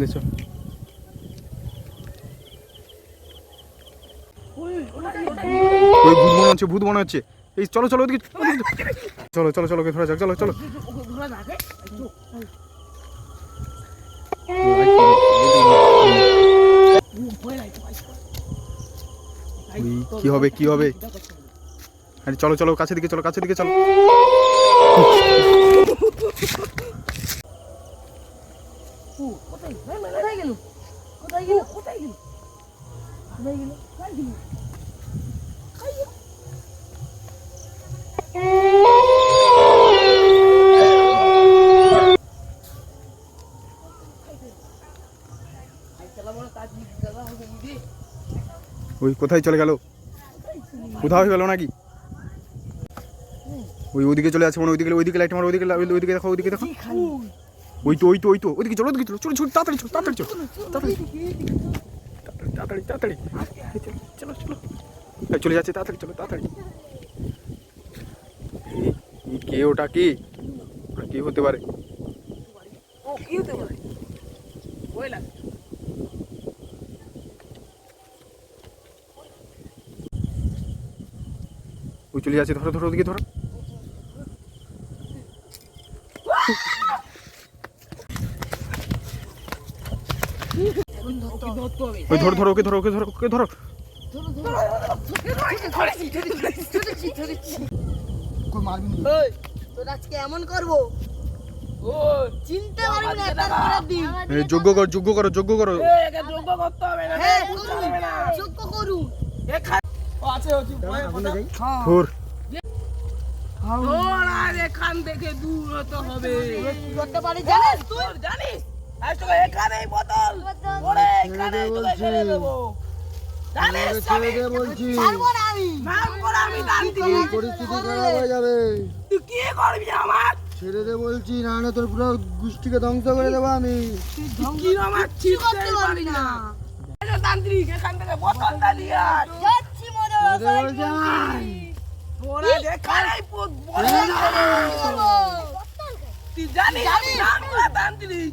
দেখছো ওই ভূত মনে হচ্ছে এই চলো চলো ওদিকে চলো চলো চলো ওকে ধরা যাক চলো চলো কি হবে কি হবে আরে চলো চলো কাছে দিকে চলো ওই কোথায় চলে গেল উধাও হয়ে গেল নাকি ওই ওইদিকে চলে আসছে মনে ওইদিকে লাইট মারো ওইদিকে দেখো ওই তো ওইদিকে চলো চলো তাড়াতাড়ি চলো চলে যাচ্ছে তাড়াতাড়ি কে ওটা কি হতে পারে ওই চলে যাচ্ছে ধরো ওদিকে ধরো ওই ধরো ওকে ধরো কেমন করবো চিনতে পারবি না যোগ্য করো যোগ্য করুন এখান থেকে দূর হতে হবে করতে পারি জানিস তুই জানিস আজ তোকে এখানেই বোতল পড়ে এখানেই তোকে ছেড়ে দেবো জানিস ছেড়ে দে বলছি ছাড়বো না আমি নাম করে আমি জানতি পরিস্থিতি খারাপ হয়ে যাবে তুই কি করবি আমার ছেড়ে দে বলছি না হলে তোর পুরো গোষ্ঠীকে ধ্বংস করে দেবো আমি কি আমার ঠিক করতে পারি না এটা তান্ত্রিক এখান থেকে বোতলটা নিয়ে আয় যাচ্ছি মজা ছেড়ে দে বলছি আমায়। তোরা এখানেই তুই জানিস আমি নাম করে তান্ত্রিক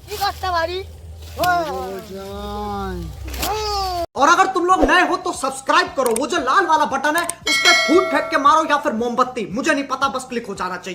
কি করতে পারি ছেড়ে দে বলছি আমায়। और अगर तुम लोग नए हो तो सब्सक्राइब करो वो जो लाल वाला बटन है उस पर फूट फेंक के मारो या फिर मोमबत्ती मुझे नहीं पता बस क्लिक हो जाना चाहिए।